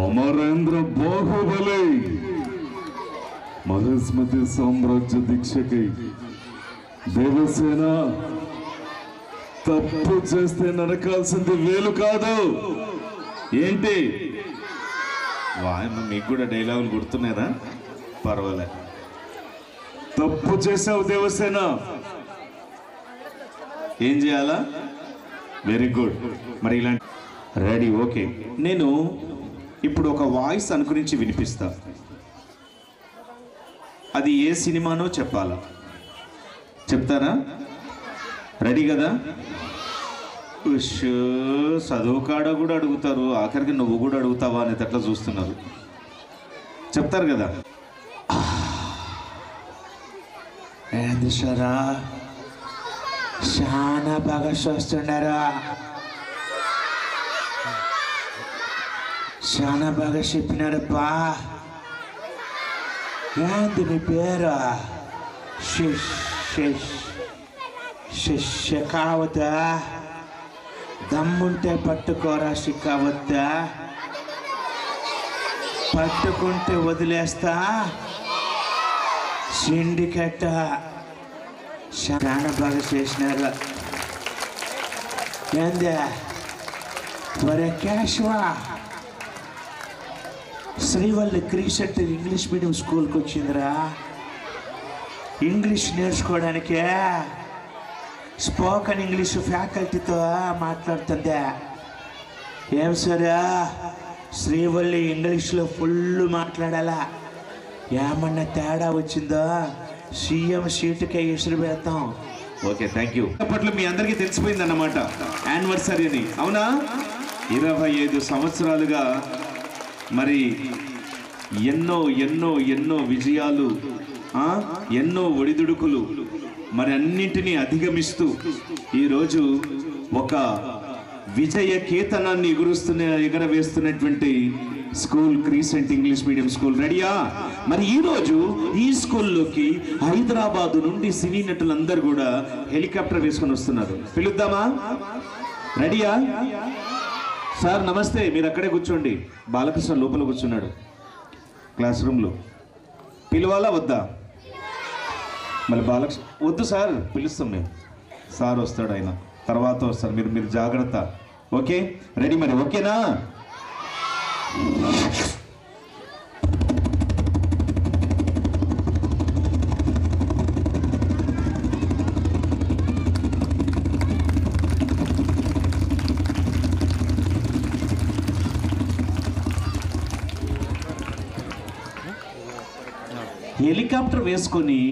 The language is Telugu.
అమరేంద్ర బాహుబలి మహిస్మతి సామ్రాజ్య దీక్షకై దేవసేన తప్పు చేస్తే నరకాల్సింది వేలు కాదు. ఏంటి మీకు కూడా డైలాగులు గుర్తున్నారా? పర్వాలే. తప్పు చేసావు దేవసేన, ఏం చేయాలా? Very good. మరి ఇలాంటి రెడీ, ఓకే. నేను ఇప్పుడు ఒక వాయిస్ అనుకురించి వినిపిస్తా. అది ఏ సినిమానో చెప్పాలా? చెప్తారా? రెడీ కదా? చదువు కాడ కూడా అడుగుతారు, ఆఖరికి నువ్వు కూడా అడుగుతావా అనేది అట్లా చూస్తున్నారు. చెప్తారు కదా? ఏంది సారా, చాలా బాగా చూస్తున్నారా, చాలా బాగా చెప్పినారప్పా. ఏంది మీ పేరు? షెకావతా? దమ్ముంటే పట్టుకోరా షికావతా, పట్టుకుంటే వదిలేస్తా సిండికేట్. చాలా బాగా చేసినారు. ఏందే వరే కేశవా, శ్రీవల్లి క్రీసెట్ ఇంగ్లీష్ మీడియం స్కూల్కి వచ్చిందిరా. ఇంగ్లీష్ నేర్చుకోవడానికే స్పోకెన్ ఇంగ్లీష్ ఫ్యాకల్టీతో మాట్లాడుతుందే. ఏం సరే, శ్రీవల్లి ఇంగ్లీష్లో ఫుల్ మాట్లాడాలా. ఏమన్నా తేడా వచ్చిందో సీఎం సీటుకే ఎసురు పెడతాం. Okay, thank you. అప్పట్లో మీ అందరికీ తెలిసిపోయింది అన్నమాట యానివర్సరీ అని, అవునా? 25 సంవత్సరాలుగా మరి ఎన్నో ఎన్నో ఎన్నో విజయాలు, ఎన్నో ఒడిదుడుకులు, మరి అన్నింటినీ అధిగమిస్తూ ఈరోజు ఒక విజయ కేతనాన్ని ఎగరవేస్తున్నటువంటి school crescent English medium school. రెడీయా? మరి ఈరోజు ఈ స్కూల్లోకి హైదరాబాదు నుండి సినీ నటులందరూ కూడా హెలికాప్టర్ వేసుకొని వస్తున్నారు. పిలుద్దామా? రెడీయా? సార్ నమస్తే, మీరు అక్కడే కూర్చోండి. బాలకృష్ణ లోపల కూర్చున్నాడు క్లాస్ రూమ్లో. పిలవాలా వద్దా? మళ్ళీ బాలకృష్ణ వద్దు సార్, పిలుస్తాం మేము. సార్ వస్తాడు, ఆయన తర్వాత వస్తారు. మీరు జాగ్రత్త. Okay, ready? మరి ఓకేనా? హెలికాప్టర్ వేసుకొని